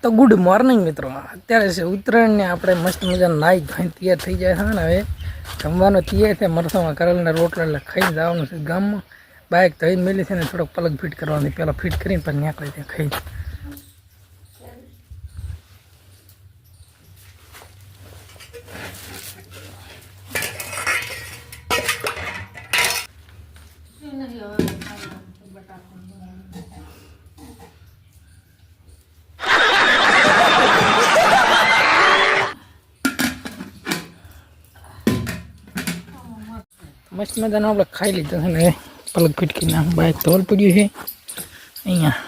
તો good morning મિત્રો, અત્યારે છે ઉત્તરાયણ ને આપણે મસ્ત મજાના નાઈ ધોઈને તૈયાર થઈ જાય છે ને હવે જમવાનો તૈયાર છે. મરસામાં કરેલના રોટલા એટલે ખાઈને જવાનું છે ગામમાં. બાઇક ધોઈને મેલી છે ને થોડોક પલક ફિટ કરવાની, પહેલાં ફિટ કરીને પછી નીકળી ત્યાં ખાઈને. મસ્ત મજાનું આપણે ખાઈ લીધું છે ને પલક ફીટકી ના બાઇક ધોલ પડ્યું છે અહીંયા.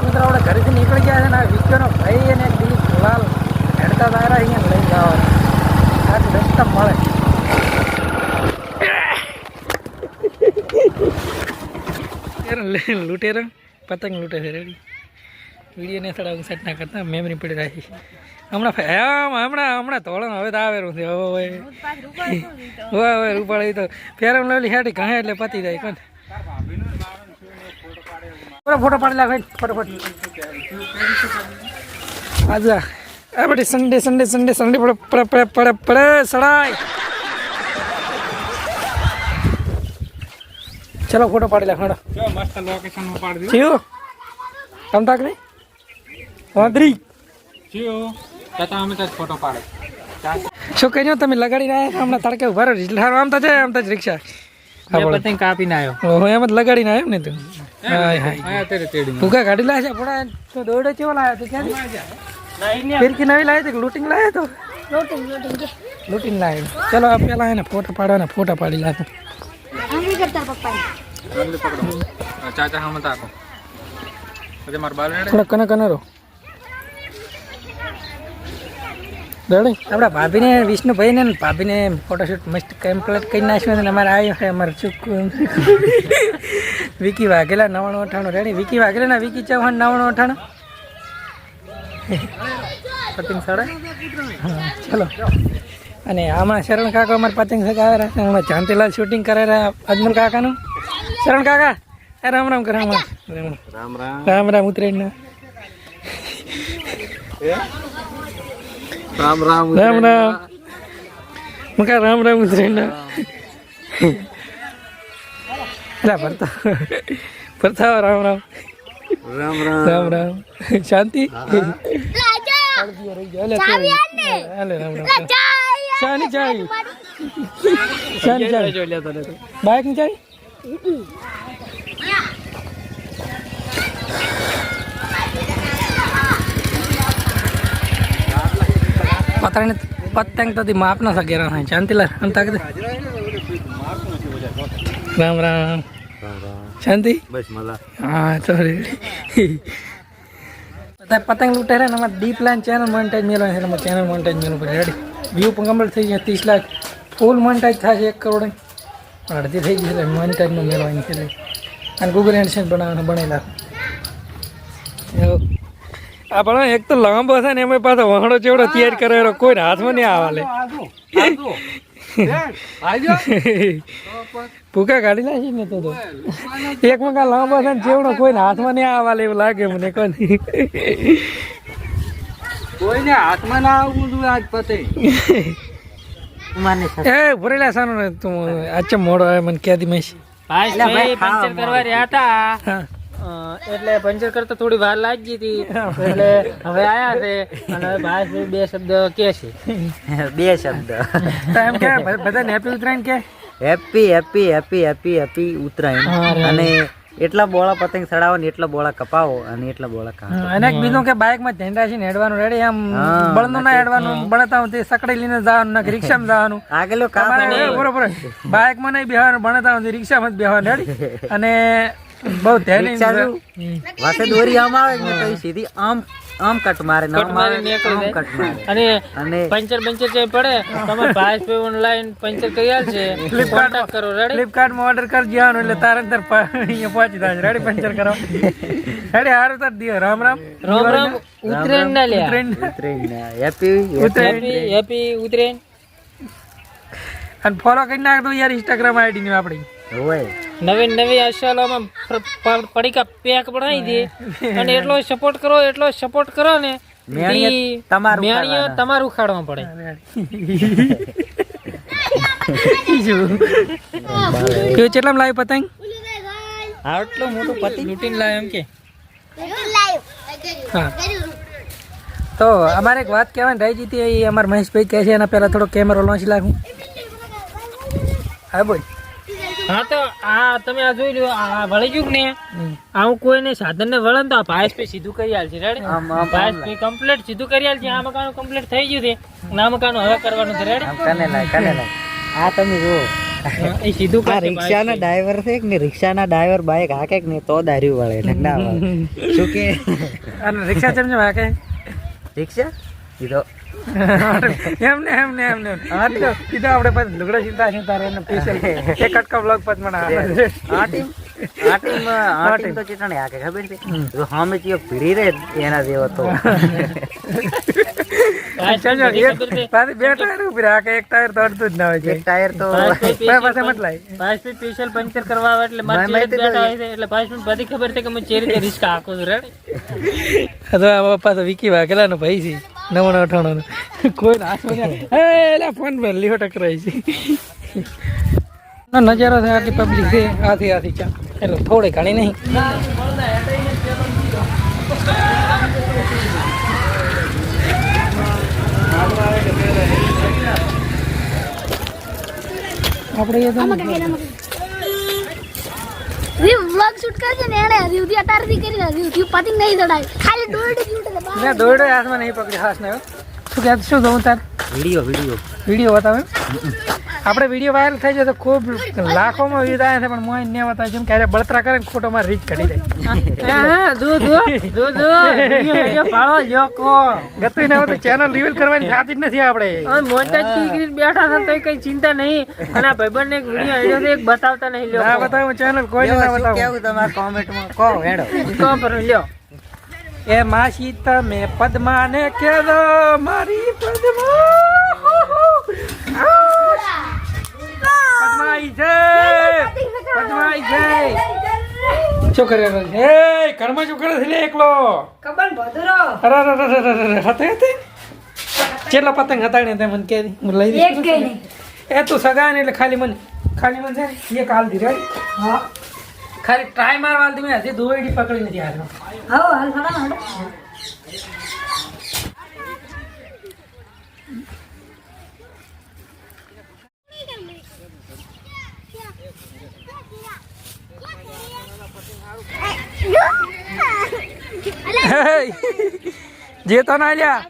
મિત્રો આપણે ઘરેથી નીકળી ગયા છે ને વિક્યોનો ભાઈ અને દિલીપ લાલ હેડતા દાયરા અહીંયા લઈ જવાના આજ રસ્તા મળે. લૂંટેરા પતંગ લૂંટે છે રેડી. વિડીયો ને થોડા સેટ ના કરતા મેમરી પડી રાખી. હમણાં તોળણ હવે તો આવેલું છે. હવે રૂપાળી તો ફેરમ લેવલી હેઠી ઘણા એટલે પતી જાય. કોણ ફોટો પાડી લાગે ફટાફટ. આજા આ બધી સન્ડે પડે સડાય. ચલો ફોટો પાડી લાખ. મસ્ત લોકેશન પાડી દો. કમ તાક નહીં વાંદરી ફોટો પાડે. શું કહ્યું તમે લગાડી રહ્યા હમણાં તડકે ઉભા રહો એટલે આમ તો છે આમ તો રિક્ષા કાપીને આવ્યો એમ જ લગાડીને આવ્યો ને તું. ભૂખા ગાડી લાવે છે પણ તો દોડે કેવો લાવ્યો તો ક્યાંથી ફિરકી નવી લાવી તો લૂંટીને લાવ્યો તો લૂંટીને લાવ્યો. ચલો પેલા એને ફોટો પાડવાના ફોટા પાડી લાવો. ચાચા હમ તાકો થોડા કને રહો રેડી. આપણા ભાભીને વિષ્ણુભાઈ ને ભાભીને ફોટોશૂટ મસ્ત કમ્પ્લીટ કરી નાખ્યું અને અમારે આવ્યો છે અમારે ચૂક વિકી વાઘેલા 9998 રેડી. વિકી વાઘેલા ના વિકી ચૌહાણ 9998 પતંગ સાડા. ચલો અને આમાં શરણ કાકા અમારે પતંગ સગાવ્યા છે. હમણાં જાંતીલાલ શૂટિંગ કરાવ્યા અજમલ કાકાનું. શરણ કાકા રામ રામ કરે. રામ રામ ઉતરેણ રામ રામ મુકા રામ રામ ઉતરેણ ભરતા રામ રામ રામ રામ શાંતિ. શાની ચાઈ બાઇક ની ચાઈ પતંગ તો માપના સગેરા થાય. શાંતિલાલ આમ તાક દે. રામ રામ શાંતિ બસ મજા. હા સોરી પતંગ લૂંટે ને અમારે ડી પ્લાન ચેનલ મોનેટાઈઝ મેળવવાની છે. અમારે ચેનલ મોનેટાઈઝ મેળવવું પડે રેડી. વ્યૂ પણ કમ્પ્લીટ થઈ ગયા 30 લાખ ફૂલ મોનેટાઈઝ થશે 1 કરોડ અડધી થઈ ગઈ એટલે મોનેટાઈઝમાં મેળવવાની છે. અને ગૂગલ એડસેન્સ બનેલા આ પણ એક તો લાંબો છે ને એમાં પાછો વહણો ચેવડો તૈયાર કરેલો કોઈને હાથમાં નહીં આવાલે. ભૂકા કાઢી નાખી ને તો એક મકા લાંબો છે ને ચેવડો કોઈને હાથમાં નહીં આવાલે એવું લાગે મને. કોઈને હાથમાં ના આવવું જોઈએ આજ પતે એ ભરેલા સાનો ને તું આચે મોડો આવે મને ક્યાંથી મેં પંચર કરવા રહ્યા હતા એટલે પંચર કરતા થોડી વાર લાગી હતી એટલે હવે આયા છે અને ભાઈ બે શબ્દ કે છે. બે શબ્દ એમ કે બધાને હેપી ઉત્તરાયણ કે હેપી ઉત્તરાયણ. અને એટલા બોળા પતંગ ચડાવો ને એટલા બોળા કપાવો અને એટલા બોળા કાપો. અને બીજું કે બાઇક માં ધ્યાન રાખીને હેડવાનું રેડી. આમ બળનું ના હેડવાનું. બળતા તે સકડી લઈને જવાનું ના રિક્ષામાં જવાનું આગળ બરોબર. બાઇક માં નહીં બેહવાનું બળતા રિક્ષામાં જ બેહવાનું રેડી. અને બહુ ધ્યાન વાસે દોરી આમ આવે ને તો સીધી આમ કટ મારે અને પંચર જે પડે તમે ભાઈ પે ઓનલાઈન પંચર કરી આલશે. ફ્લિપકાર્ટ કરો રેડી. ફ્લિપકાર્ટ માં ઓર્ડર કરી દેવાનું એટલે તારે અંદર અહીંયા પહોંચી જાય રેડી. પંચર કરો રેડી. હારું તાર દિયો. રામ રામ ઉત્તરાયણ ના લે હેપી ઉત્તરાયણ. અને ફોલો કરી નાખ દો યાર ઇન્સ્ટાગ્રામ આઈડી ની આપણી. નવી આશાલોમાં પડીકા પેક બનાવી દે અને એટલો સપોર્ટ કરો ને મેણીઓ તમારું ખાડવા પડે. કેટલામ લાવી પતંગ? આટલો મોટો પતંગ લૂટીને લાવે એમ કે. હા તો અમારે એક વાત કહેવાની રહી જતી, એ અમારા મહેશભાઈ કહે છે એના પહેલાં થોડો કેમેરો લોન્ચ લાગું. હા બોલ. હા તો આ તમે આ જોઈ લો, આ વળી ગયું ને આવું કોઈને સાધન ને વળે તો આ ભાઈસ પે સીધું કરી આલ છે. રેડી? ભાઈસ પે કમ્પ્લીટ સીધું કરી આલ છે. આ મકાન કમ્પ્લીટ થઈ ગયું છે, આ મકાન હવે કરવાનું છે. રેડી? આ તમે જુઓ, એ સીધું કરે. રિક્ષાના ડ્રાઈવર છે ને, રિક્ષાના ડ્રાઈવર બાઈક હાકે ને તો દારૂ વાળે ના વાળે. શું કે રિક્ષા ચમ હાકે? રિક્ષા કીધો એમને આપણે પછી લુગડા ચિંતા છે તારે એને સ્પેશિયલ એક કટકા બ્લોગ પત મને આ ટીમ તો ચિત્રણે હાકે ખબર છે તો હામે ચિયો ભીડી રે એના જેવો તો પાછી બે ટાયર ઉપર હાકે, એક ટાયર તો અડતું જ ના હોય છે. એક ટાયર તો પાસે મત લાય. ભાઈસ પે સ્પેશિયલ પંચર કરવા આવે એટલે મારી બેઠા હોય છે એટલે ભાઈસ મને બધી ખબર છે કે હું ચેરી તે રિસ્ક હાકું છું. રેડી? તો આ પપ્પા તો વિકી વાઘેલાનો ભાઈ છે, 9998 કોઈ ના ફોન પર લીહો ટકરાય છે. નજારો છે આટલી પબ્લિક છે, આથી ચા એટલે થોડી ઘણી નહીં. આપણે વ્લોગ શૂટ કરજે ને એને રીવથી અટારથી કરી રીવથી પતિંગ નહીં ચડાય, ખાલી દોરડે જ લૂટે. મેં દોરડે હાથમાં નહીં પકડી, હાથ ને શું કે શું જોઉં તાર વિડીયો બતાવે. આપણે વિડીયો વાયરલ થઈ જાય તો ખૂબ લાખોમાં વ્યૂઝ આવે છે, પણ મોય ને બતાવે છે ક્યારે બળતરા કરે ને ખોટો માં રીચ કરી દે. ચેનલ રિવીલ કરવાની થતી જ નથી. આપણે બેઠા હતા કઈ ચિંતા નહીં, અને ભાઈબંધ એક વિડીયો આડ્યો એક બતાવતા નહીં. ના બતાવું ચેનલ કોઈ ના બતાવું. તમારા કોમેન્ટમાં કહો હેડો લ્યો એ માસી તમે પદ્માને કહેજો મારી પદ્મા પદ્માઈ છે. શું કરે એ ઘરમાં શું કરે છે એકલો? કબન ભદરો અરે કેટલા પતંગ હતા ને તે મને કે લઈ દે. એક કે નહીં એ તું સગા ને એટલે ખાલી મને છે ને એક હાલ દી રેડી. હા ખાલી ટ્રાય મારવા દી. મેં હજી દોરડી પકડી નથી હાથમાં. હા હાલ ફડા જે તો ના લ્યા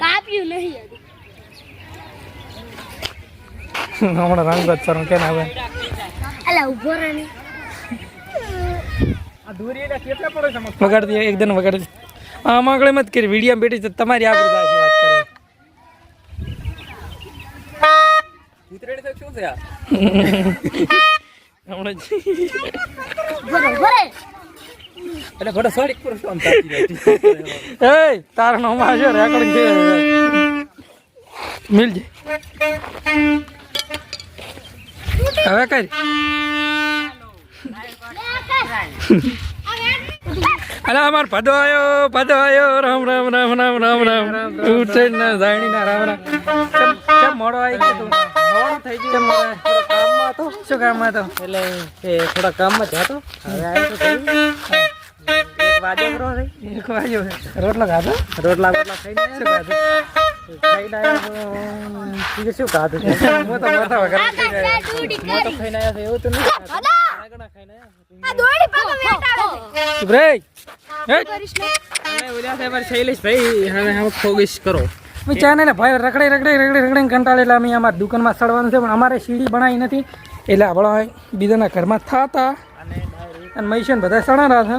કાપ્યું નહીં હમણાં રંગ બચ્ચાનો કે ના અલા ઉભો રહે ને આ દોરી એટલે કેટલા પડે છે? વગાડી દે એકદમ વગાડી દે. આમાં આગળ મત કરી વિડીયો બેઠી તો તમારી આગળ જાશે વાત કરે. ઉતરેડી તો શું છે આ? હમણાં ઉભો રહે એટલે ઘોડો સોરી પૂરો શું તાકી એ તાર નો માજો રેકોર્ડિંગ કે મિલ જે હવે કઈ અરે અમાર ભદો આયો રામ રામ રામ રામ રામ રામ ઉઠે ના જાણી ના રામ રામ. કેમ મોડો આવી ગયો તું? મોડું થઈ ગયું. કામમાં હતો. શું કામમાં હતો? એટલે એ થોડા કામમાં જ હતો. હવે આવ્યો તો થઈ. એક વાજો કરો છે. એક વાજો રોટલો ખાધો? રોટલા ખાઈને શું ખાધું? ખાઈને આવ્યો શું ખાધું? મોટો વગર મોટો ખાઈને આવ્યા છે એવું તો નહીં. ખાઈને આ દોડી પાકો વેટાડો બ્રેક શૈલેષભાઈ હવે ફોગસ કરો. ચાને ને ભાઈ રખડી કંટાળે એટલે અમે અમારા દુકાનમાં સડવાનું છે, પણ અમારે સીડી બનાવી નથી એટલે આપણે બીજાના ઘરમાં થતા અને મહીશન બધા સડાના છે.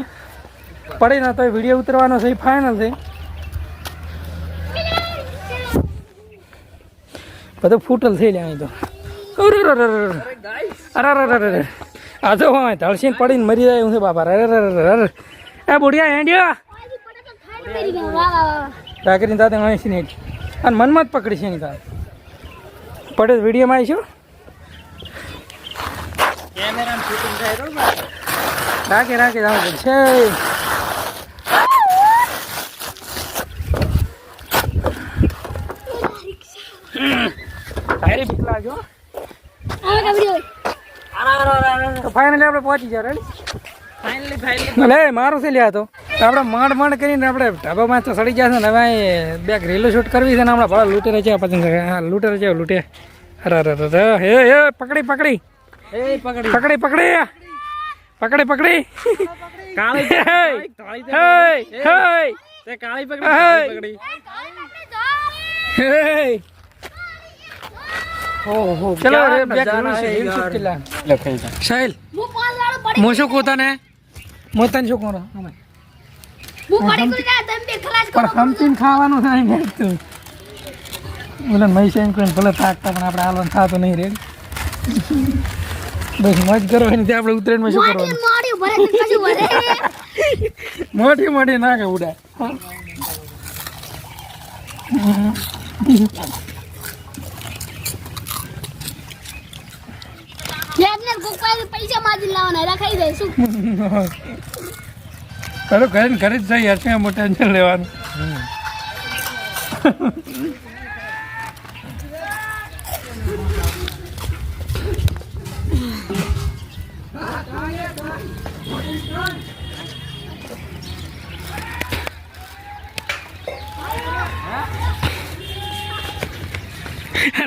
પડે ના તો વિડીયો ઉતરવાનો છે, ફાઇનલ છે. બધું ફૂટલ થઈ લે અહીં તો. અરે આ જો હા ધળસીને પડીને મરી જાય હું છે બાપા. અરે એ બુઢિયા હેંડ્યા કાકરીને તાતે અહીં ને અને મનમાં જ પકડી છે એની તાર પડે વિડીયોમાં આવીશું. કેમેરામાં શૂટિંગ થાય બરોબર. રાખી રાખી જવું પડશે. તારી બીક લાગ્યો. આ કબડી હોય તો ફાઇનલી આપણે પહોંચી ગયા. રેડી? ફાઇનલી લે મારું છે લ્યા તો આપણે માંડ માંડ કરીને આપણે ઢાબામાં તો સડી ગયા છે ને હવે બે રીલો શૂટ કરવી છે ને હમણાં ભાડા લૂંટેરા છે પતંગ. હા લૂંટેરા છે લૂંટે. અરે અરે અરે હે હે પકડી પકડી એ પકડી પકડી પકડી પકડી પકડી કાળી હે હે હે તે કાળી પકડી હે ઓહો ચલો રે બે રીલો રીલ શૂટ કેલા સાહેલ હું પાસ વાળો પડી મો શું કોતા ને મોતન શું કોનો હું પડી ગઈ જા તમે બે ખલાસ કરો પણ સમજીને ખાવાનું થાય ને તું ઓલા મૈસેન કોઈને ભલે થાકતા પણ આપણે હાલવાનું થતું નહીં રેડી બસ મોજ કરવાની તે આપણે ઉત્તરાયણમાં શું મોટી કરવાનું મોટી ભરે તો કશું ભરે મોટી મોટી ના કે ઉડા લેબને કોક પૈસા માજી લાવવાના રખાઈ દે શું કરો ઘરે ને ઘરે જ જઈ યાર ક્યાં મોટા ટેન્શન લેવાનું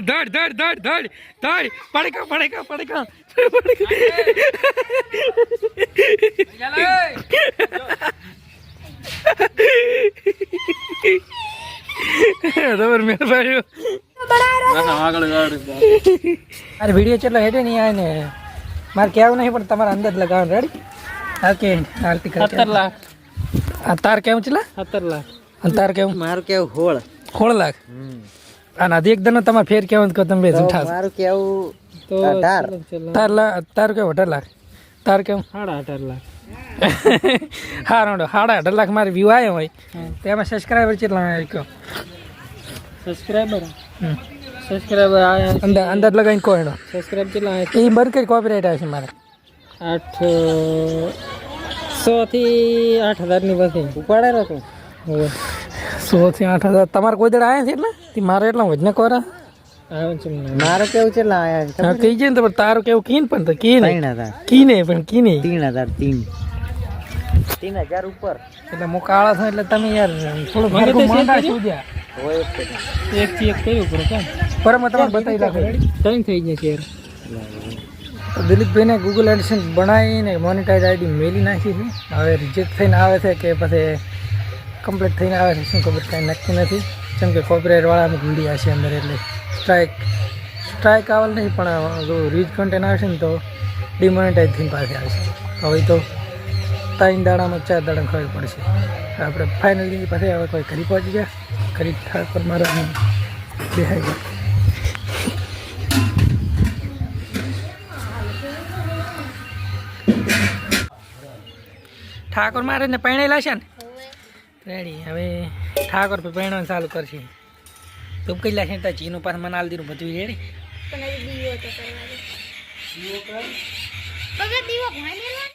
દોડ દોડ દોડ દોડ દોડ પડકા પડકા પડકા અરે વિડીયો ચેટલો હેડે નહીં આવે ને મારે કેવું નહીં પણ તમારે અંદાજ લગાવવાનું રેડી ઓકે આરતી કરે 17 લાખ આ તાર કેવું ચલા 17 લાખ અને તાર કેવું મારું કેવું હોળ 16 લાખ અને આધી એક દનો તમારે ફેર કેવું કહો તમે બે જૂઠા છો. મારું કેવું તો 18 તાર કેવું 18 લાખ તાર કેવું 18 લાખ હા રોડો 18 લાખ મારે વ્યૂ આવ્યો હોય તેમાં સબસ્ક્રાઈબર કેટલા આવ્યા કહો સબસ્ક્રાઇબર આયા અંદાજ લગાવીને કહો એનો સબસ્ક્રાઇબ કેટલા આયા એ બંધ કરી કોપીરાઇટ આવશે મારે 100 થી 8000 ની વચ્ચે ઉપાડેલો છું 100 થી 8000 તમારે કોઈ દડા આવ્યા છે એટલે તે મારે એટલા વજને કોરા આવે છે મને. મારું કેવું કેટલા આયા છે હા કહી જાય ને તો પણ તારું કેવું કીન પણ તો કી નહીં 3000 કી નહીં પણ કી નહીં 3000 ઉપર એટલે હું કાળા છું એટલે તમે યાર થોડું મને તો માંડા શેર શું દ્યા હોય જ છે. એક થી એક કર્યું પર કેમ પર મેં તમને બતાવી રાખો ત્રણ થઈ ગયા શેર દિલીપભાઈને ગૂગલ એડસન્સ બનાવીને મોનિટાઈઝ આઈડી મેલી નાખી છે હવે રિજેક્ટ થઈને આવે છે કે પછી કમ્પ્લીટ થઈને આવે છે શું ખબર કાંઈ નક્કી નથી કેમ કે કોપીરાઇટવાળા અમુક વિડીયો હશે અંદર એટલે સ્ટ્રાઇક આવેલ નહીં પણ જો રીચ કન્ટેન્ટ આવશે ને તો ડિમોનિટાઈઝ થઈને પાસે આવશે હવે તો 3 દાડામાં 4 દાડામાં ખબર પડશે આપણે ફાઇનલી પાસે હવે કોઈ ઘરી પહોંચી ગયા ઘરી ઠાકોર મારા બેહાઈ ગયા ઠાકોર મહારાજને પરણેલા છે ને રેડી હવે ઠાકોર પર પરણવાનું ચાલુ કરશે તો કઈ લાશે ત્યાં ચીનું પાસે મનાલ દીનું બધું રેડી તને દીવો તો કરવા દે દીવો કર દીવો ભાઈ